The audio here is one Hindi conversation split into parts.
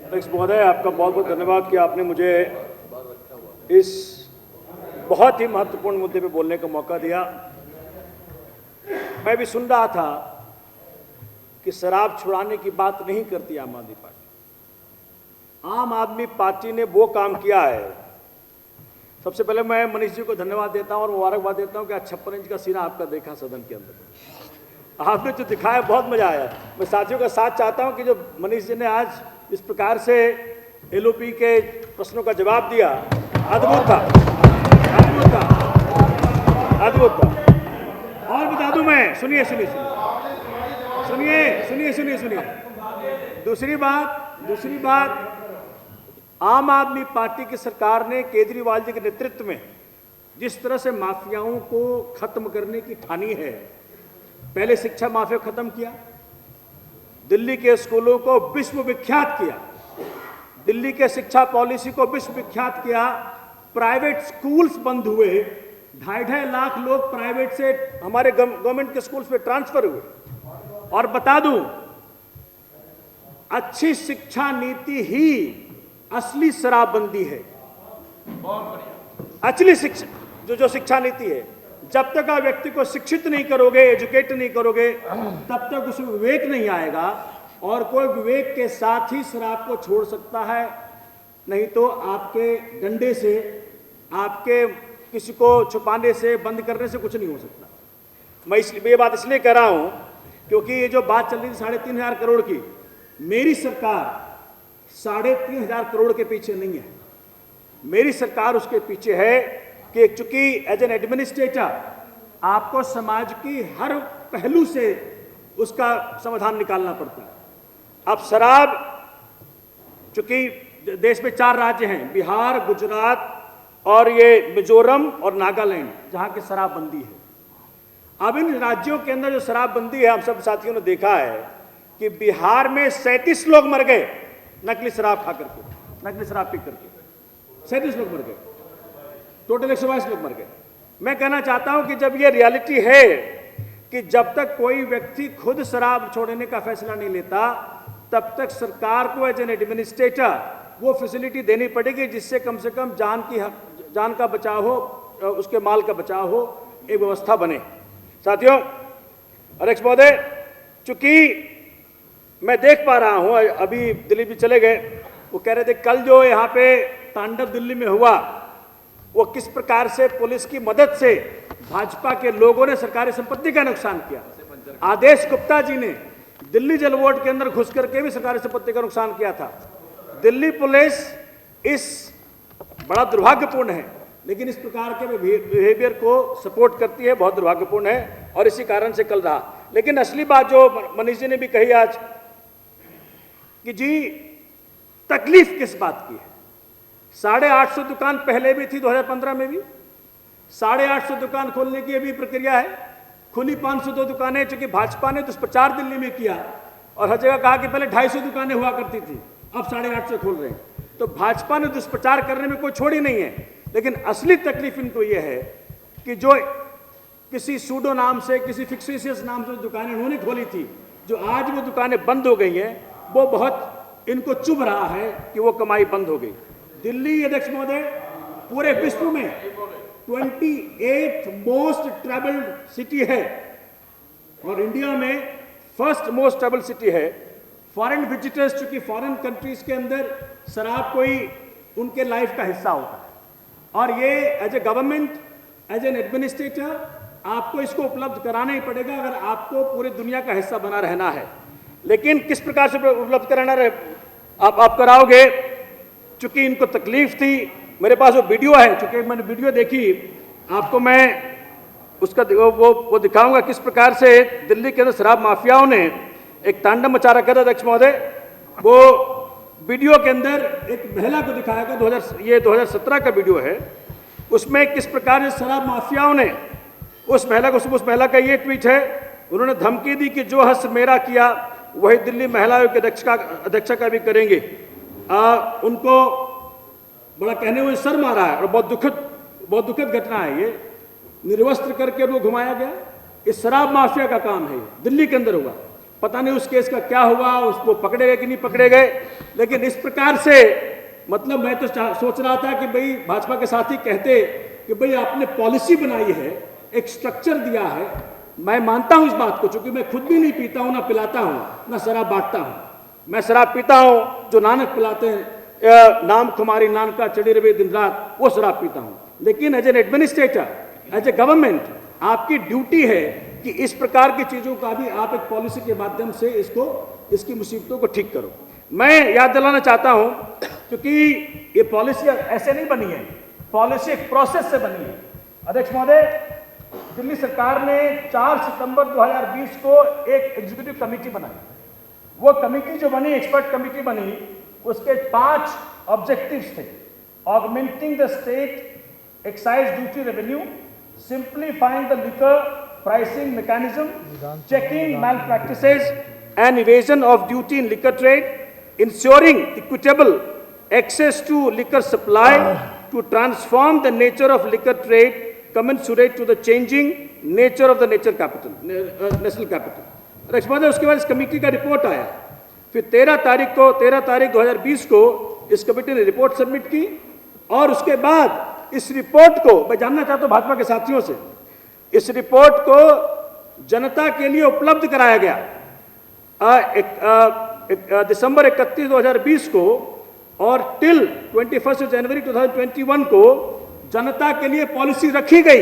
अध्यक्ष महोदय, आपका बहुत बहुत धन्यवाद कि आपने मुझे इस बहुत ही महत्वपूर्ण मुद्दे पे बोलने का मौका दिया। मैं भी सुन रहा था कि शराब छुड़ाने की बात नहीं करती आम आदमी पार्टी। आम आदमी पार्टी ने वो काम किया है। सबसे पहले मैं मनीष जी को धन्यवाद देता हूं और मुबारकबाद देता हूं कि आज 56 इंच का सीना आपका देखा सदन के अंदर। आपने जो दिखाया बहुत मजा आया। मैं साथियों का साथ चाहता हूं कि जो मनीष जी ने आज इस प्रकार से एलओपी के प्रश्नों का जवाब दिया, अद्भुत था, अद्भुत था, अद्भुत था। और बता दूं मैं, सुनिए सुनिए सुनिए सुनिए सुनिए सुनिए दूसरी बात, आम आदमी पार्टी की सरकार ने केजरीवाल जी के नेतृत्व में जिस तरह से माफियाओं को खत्म करने की ठानी है, पहले शिक्षा माफिया खत्म किया, दिल्ली के स्कूलों को विश्व विख्यात किया, दिल्ली के शिक्षा पॉलिसी को विश्व विख्यात किया, प्राइवेट स्कूल्स बंद हुए, 2.5 लाख लोग प्राइवेट से हमारे गवर्नमेंट के स्कूल्स में ट्रांसफर हुए। और बता दूं, अच्छी शिक्षा नीति ही असली शराबबंदी है। असली शिक्षा जो शिक्षा नीति है, जब तक आप व्यक्ति को शिक्षित नहीं करोगे, एजुकेट नहीं करोगे, तब तक उसमें विवेक नहीं आएगा। और कोई विवेक के साथ ही शराब को छोड़ सकता है, नहीं तो आपके डंडे से, आपके किसी को छुपाने से, बंद करने से कुछ नहीं हो सकता। मैं ये बात इसलिए कह रहा हूं क्योंकि ये जो बात चल रही थी 3,500 करोड़ की, मेरी सरकार 3,500 करोड़ के पीछे नहीं है। मेरी सरकार उसके पीछे है कि चूंकि एज एन एडमिनिस्ट्रेटर आपको समाज की हर पहलू से उसका समाधान निकालना पड़ता है। अब शराब, चूंकि देश में 4 राज्य हैं, बिहार, गुजरात और ये मिजोरम और नागालैंड, जहां की शराबबंदी है। अब इन राज्यों के अंदर जो शराबबंदी है, हम सब साथियों ने देखा है कि बिहार में 37 लोग मर गए नकली शराब खा करके, नकली शराब पी करके 37 लोग मर गए, टोटल 122 लोग मर गए। मैं कहना चाहता हूं कि जब ये रियलिटी है कि जब तक कोई व्यक्ति खुद शराब छोड़ने का फैसला नहीं लेता, तब तक सरकार को एज एन एडमिनिस्ट्रेटर वो फैसिलिटी देनी पड़ेगी जिससे कम से कम जान का बचाव हो, उसके माल का बचाव हो, एक व्यवस्था बने। साथियों, अध्यक्ष महोदय, चूंकि मैं देख पा रहा हूं, अभी दिलीप जी चले गए, वो कह रहे थे कल जो यहाँ पे तांडव दिल्ली में हुआ, वो किस प्रकार से पुलिस की मदद से भाजपा के लोगों ने सरकारी संपत्ति का नुकसान किया। आदेश गुप्ता जी ने दिल्ली जल बोर्ड के अंदर घुस करके भी सरकारी संपत्ति का नुकसान किया था। दिल्ली पुलिस इस बड़ा दुर्भाग्यपूर्ण है, लेकिन इस प्रकार के बिहेवियर को सपोर्ट करती है, बहुत दुर्भाग्यपूर्ण है और इसी कारण से कल रहा। लेकिन असली बात जो मनीष जी ने भी कही आज कि जी तकलीफ किस बात की है। 850 दुकान पहले भी थी, 2015 में भी 850 दुकान खोलने की अभी प्रक्रिया है, खुली 502 दुकानें, चूंकि भाजपा ने दुष्प्रचार दिल्ली में किया और हर जगह कहा कि पहले 250 दुकानें हुआ करती थी, अब 850 खोल रहे हैं। तो भाजपा ने दुष्प्रचार करने में कोई छोड़ी नहीं है, लेकिन असली तकलीफ इनको यह है कि जो किसी सूडो नाम से, किसी फिक्सिशियस नाम से दुकानें उन्होंने खोली थी, जो आज वो दुकानें बंद हो गई हैं, वो बहुत इनको चुभ रहा है कि वो कमाई बंद हो गई। दिल्ली, अध्यक्ष महोदय, पूरे विश्व में 28th मोस्ट ट्रैवल्ड सिटी है और इंडिया में 1st मोस्ट ट्रैवल्ड सिटी है। फॉरेन विजिटर्स, चूंकि फॉरेन कंट्रीज के अंदर शराब कोई उनके लाइफ का हिस्सा होता है और ये as a government, as an administrator आपको इसको उपलब्ध कराना ही पड़ेगा अगर आपको पूरी दुनिया का हिस्सा बना रहना है। लेकिन किस प्रकार से उपलब्ध कराना आप कराओगे, चूंकि इनको तकलीफ थी। मेरे पास वो वीडियो है, चूंकि मैंने वीडियो देखी, आपको मैं उसका वो दिखाऊंगा किस प्रकार से दिल्ली के अंदर शराब माफियाओं ने एक तांडव मचा रखा था। अध्यक्ष महोदय, वो वीडियो के अंदर एक महिला को दिखाया गया, ये 2017 का वीडियो है। उसमें किस प्रकार से शराब माफियाओं ने उस महिला का ये ट्वीट है, उन्होंने धमकी दी कि जो हस्त मेरा किया वही दिल्ली महिला आयोग के अध्यक्षा का भी करेंगे। उनको बड़ा कहने हुए सर मारा है और बहुत दुखद घटना है। ये निर्वस्त्र करके वो घुमाया गया, इस शराब माफिया का काम है, दिल्ली के अंदर हुआ। पता नहीं उस केस का क्या हुआ, उसको पकड़े गए कि नहीं पकड़े गए। लेकिन इस प्रकार से मतलब मैं तो सोच रहा था कि भाई भाजपा के साथी कहते कि भाई आपने पॉलिसी बनाई है, एक स्ट्रक्चर दिया है। मैं मानता हूं इस बात को, चूंकि मैं खुद भी नहीं पीता हूं, ना पिलाता हूं, ना शराब बांटता हूं। मैं शराब पीता हूं जो नानक पिलाते हैं, नाम कुमारी नानका चढ़ी रवि दिन रात, वो शराब पीता हूं। लेकिन as an administrator, as a government, आपकी ड्यूटी है कि इस प्रकार की चीजों का भी आप एक पॉलिसी के माध्यम से इसकी मुसीबतों को ठीक करो। मैं याद दिलाना चाहता हूं, क्योंकि ये पॉलिसी ऐसे नहीं बनी है, पॉलिसी एक प्रोसेस से बनी है। अध्यक्ष महोदय, दिल्ली सरकार ने 4 सितंबर 2020 को एक एग्जीक्यूटिव कमेटी बनाई। वो कमेटी जो बनी, एक्सपर्ट कमेटी बनी, उसके 5 ऑब्जेक्टिव्स थे। Augmenting the state excise duty revenue, simplifying the liquor pricing mechanism, checking malpractices and evasion of duty in liquor trade, ensuring equitable access to liquor supply, to transform the nature of liquor trade commensurate to the changing nature of the national capital. अध्यक्ष महोदय, उसके बाद इस कमेटी का रिपोर्ट आया। फिर 13 तारीख 2020 को इस कमेटी ने रिपोर्ट सबमिट की, और उसके बाद इस रिपोर्ट को मैं जानना चाहता हूं भाजपा के साथियों से, इस रिपोर्ट को जनता के लिए उपलब्ध कराया गया। दिसंबर 31, 2020 को, और टिल 21 जनवरी 2021 को जनता के लिए पॉलिसी रखी गई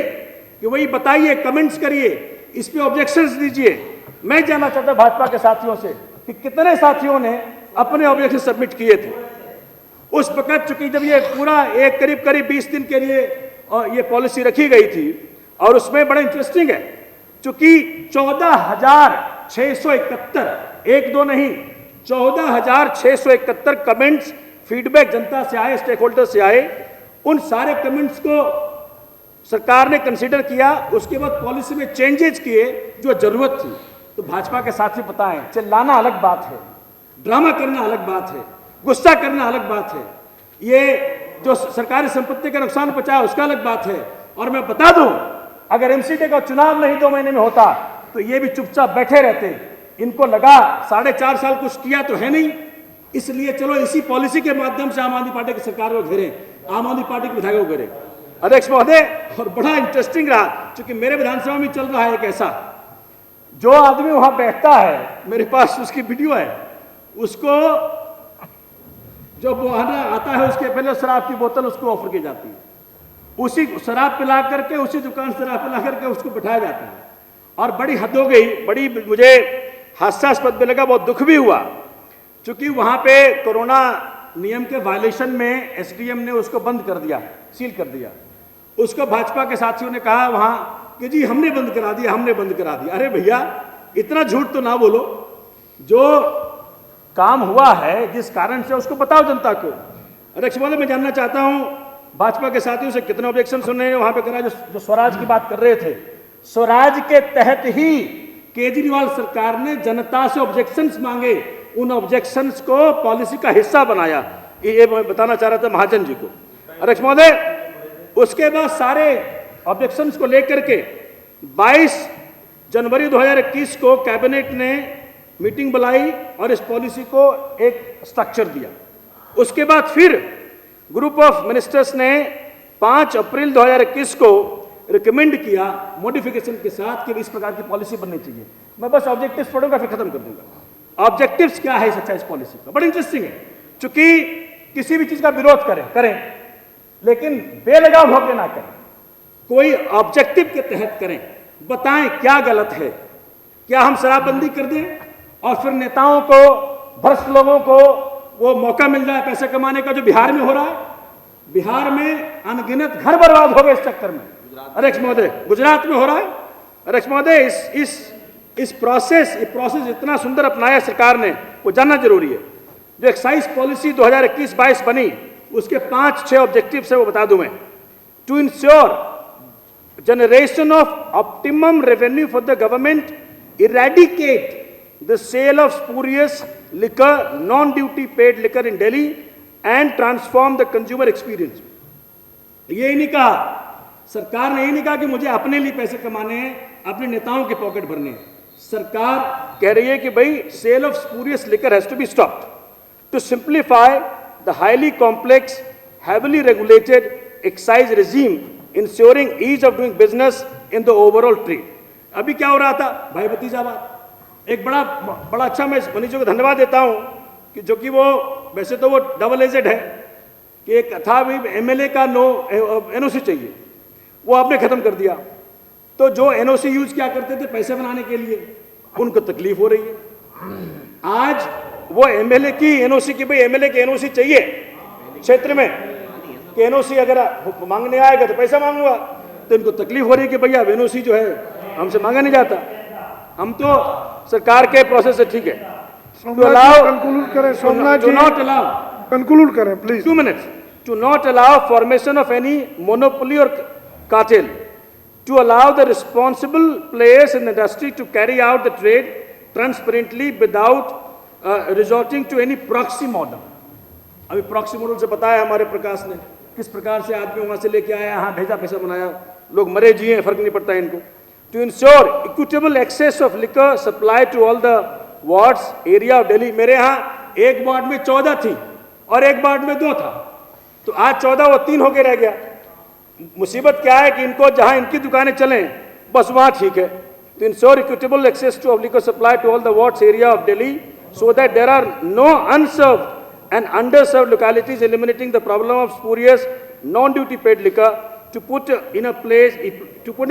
कि वही बताइए, कमेंट्स करिए, इस पे ऑब्जेक्शंस दीजिए। मैं जानना चाहता भाजपा के साथियों से कि कितने साथियों ने अपने ऑब्जेक्शन सबमिट किए थे उस वक्त, चूंकि जब ये पूरा एक करीब 20 दिन के लिए ये पॉलिसी रखी गई थी। और उसमें बड़ा इंटरेस्टिंग है, चूंकि 14,671, एक दो नहीं, 14,671 कमेंट्स, फीडबैक जनता से आए, स्टेक होल्डर से आए। उन सारे कमेंट्स को सरकार ने कंसीडर किया, उसके बाद पॉलिसी में चेंजेस किए जो जरूरत थी। तो भाजपा के साथी बताएं, चिल्लाना अलग बात है, ड्रामा करना अलग बात है, गुस्सा करना अलग बात है, ये जो सरकारी संपत्ति का नुकसान पहुंचाया उसका अलग बात है। और मैं बता दूं, अगर एमसीडी का चुनाव नहीं 2 महीने में होता तो ये भी चुपचाप बैठे रहते। इनको लगा 4.5 साल कुछ किया तो है नहीं, इसलिए चलो इसी पॉलिसी के माध्यम से आम आदमी पार्टी की सरकार को घेरे, आम आदमी पार्टी के विधायकों को घेरे। अध्यक्ष महोदय, और बड़ा इंटरेस्टिंग रहा, क्योंकि मेरे विधानसभा में चल रहा है एक ऐसा, जो आदमी वहां बैठता है, मेरे पास उसकी वीडियो है, उसको जो बहाना आता है उसके पहले शराब की बोतल उसको ऑफर की जाती है, उसी शराब पिला करके, उसी दुकान शराब पिला करके उसको बिठाया जाता है। और बड़ी हद हो गई, बड़ी मुझे हास्यास्पद भी लगा, बहुत दुख भी हुआ, क्योंकि वहां पे कोरोना नियम के वायलेशन में एसडीएम ने उसको बंद कर दिया, सील कर दिया। उसको भाजपा के साथियों ने कहा वहां कि जी हमने बंद करा दिया, हमने बंद करा दिया। अरे भैया, इतना झूठ तो ना बोलो, जो काम हुआ है जिस कारण से उसको बताओ जनता को। अध्यक्ष महोदय, मैं जानना चाहता हूं भाजपा के साथियों से कितने ऑब्जेक्शन सुनने वहां पे करा, जो स्वराज की बात कर रहे थे। स्वराज के तहत ही केजरीवाल सरकार ने जनता से ऑब्जेक्शंस मांगे, उन ऑब्जेक्शंस को पॉलिसी का हिस्सा बनाया। ये मैं बताना चाह रहा था महाजन जी को। अध्यक्ष महोदय, उसके बाद सारे ऑब्जेक्शंस को लेकर के 22 जनवरी 2021 को कैबिनेट ने मीटिंग बुलाई और इस पॉलिसी को एक स्ट्रक्चर दिया। उसके बाद फिर ग्रुप ऑफ मिनिस्टर्स ने 5 अप्रैल 2021 को रिकमेंड किया मॉडिफिकेशन के साथ कि इस प्रकार की पॉलिसी बननी चाहिए। मैं बस ऑब्जेक्टिव्स पढ़ूंगा फिर खत्म कर दूंगा। ऑब्जेक्टिव्स क्या है सच्चा इस पॉलिसी का, बड़ा इंटरेस्टिंग है, क्योंकि किसी भी चीज का विरोध करें लेकिन बेलगाम होकर ना करें, कोई ऑब्जेक्टिव के तहत करें, बताएं क्या गलत है। क्या हम शराबबंदी कर दें और फिर नेताओं को, भ्रष्ट लोगों को वो मौका मिल जाए पैसे कमाने का, जो बिहार में हो रहा है? बिहार में अनगिनत घर बर्बाद हो गए इस चक्कर में। अध्यक्ष महोदय, गुजरात में हो रहा है। अध्यक्ष महोदय, इस प्रोसेस इतना सुंदर अपनाया सरकार ने, वो जानना जरूरी है। जो एक्साइज पॉलिसी 2021-22 बनी, उसके 5-6 ऑब्जेक्टिव्स है, वो बता दूं मैं। To ensure generation of optimum revenue for the government, eradicate the sale of spurious liquor, non-duty paid liquor in Delhi and transform the consumer experience। ये नहीं कहा, सरकार ने ये नहीं कहा कि मुझे अपने लिए पैसे कमाने हैं, अपने नेताओं के पॉकेट भरने हैं। सरकार कह रही है कि भाई sale of spurious liquor has to be stopped to simplify the highly complex heavily regulated excise regime ensuring ease of doing business in the overall trade। अभी क्या हो रहा था भाई भतीजावाद, एक बड़ा अच्छा मैं मनीष जी को धन्यवाद देता हूं कि जो कि वो वैसे तो वो डबल एजेड है कि एक था भी एमएलए का एनओसी चाहिए, वो आपने खत्म कर दिया। तो जो एनओसी यूज क्या करते थे पैसे बनाने के लिए, उनको तकलीफ हो रही है। आज वो एमएलए की एनओसी की भाई एमएलए की एनओसी चाहिए क्षेत्र में कि एनओसी अगर मांगने आएगा तो पैसा मांगूंगा, तो इनको तकलीफ हो रही है कि भैया एनओसी जो है हमसे मांगा नहीं जाता। हम तो सरकार के प्रोसेस से ठीक है। कंक्लूड करें सोमनाथ जी, नॉट अलाउ कंक्लूड करें please. 2 minutes to not allow formation of any monopoly or cartel, to allow the responsible players in the industry to carry out the trade transparently without resorting to any proxy model। अभी प्रॉक्सी मॉडल से बताया हमारे प्रकाश ने किस प्रकार से आदमी वहां से लेके आया, यहाँ भेजा, पैसा बनाया, लोग मरे जिए, फर्क नहीं पड़ता है इनको। To ensure equitable access of liquor supply to all the wards area of Delhi. मेरे यहाँ एक वार्ड में 14 थी और एक वार्ड में 2 था, तो आज 14 वो 3 होके रह गया। मुसीबत क्या है कि इनको जहां इनकी दुकानें चलें बस वहां ठीक है। To ensure equitable access to liquor supply to all the wards area of Delhi so that there are no unserved and underserved localities, eliminating the problem of spurious non-duty paid liquor, to put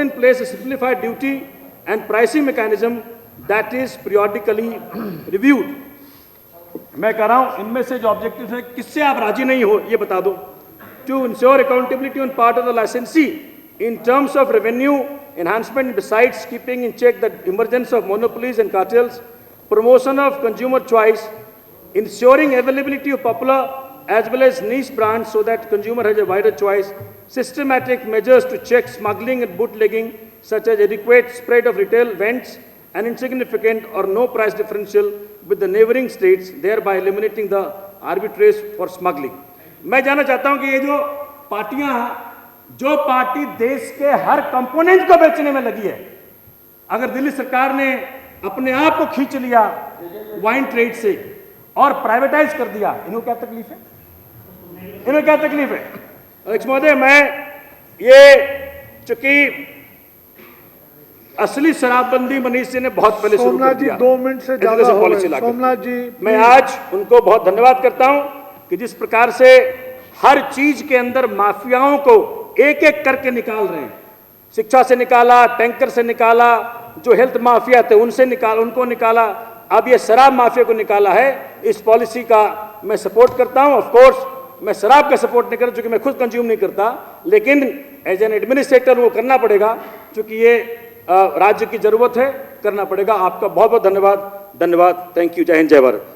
in place a simplified duty and pricing mechanism that is periodically reviewed। मैं कह रहा हूं इनमें से जो ऑब्जेक्टिव है किससे आप राजी नहीं हो ये बता दो। To ensure accountability on part of the licensee in terms of revenue enhancement, besides keeping in check the emergence of monopolies and cartels, promotion of consumer choice, ensuring availability of popular as well as niche brands so that consumer has a wider choice, systematic measures to check smuggling and bootlegging such as adequate spread of retail vents and insignificant or no price differential with the neighboring states, thereby eliminating the arbitrage for smuggling। मैं जानना चाहता हूं कि ये जो पार्टियां, जो पार्टी देश के हर कंपोनेंट को बेचने में लगी है, अगर दिल्ली सरकार ने अपने आप को खींच लिया वाइन ट्रेड से और प्राइवेटाइज कर दिया, इन्हें क्या तकलीफ है? इन्हें क्या तकलीफ है? अध्यक्ष महोदय, मैं ये चूंकि असली शराबबंदी मनीष जी ने बहुत पहले शुरू कर दिया, 2 मिनट से ज्यादा हो गए। सोमनाथ जी, मैं आज उनको बहुत धन्यवाद करता हूं कि जिस प्रकार से हर चीज के अंदर माफियाओं को एक एक करके निकाल रहे हैं। शिक्षा से निकाला, टैंकर से निकाला, जो हेल्थ माफिया थे उनसे उनको निकाला, अब ये शराब माफिया को निकाला है। इस पॉलिसी का मैं सपोर्ट करता हूं। ऑफ कोर्स मैं शराब का सपोर्ट नहीं करता क्योंकि मैं खुद कंज्यूम नहीं करता, लेकिन एज एन एडमिनिस्ट्रेटर वो करना पड़ेगा क्योंकि ये राज्य की जरूरत है, करना पड़ेगा। आपका बहुत बहुत धन्यवाद। Thank you. जय हिंद, जय भारत।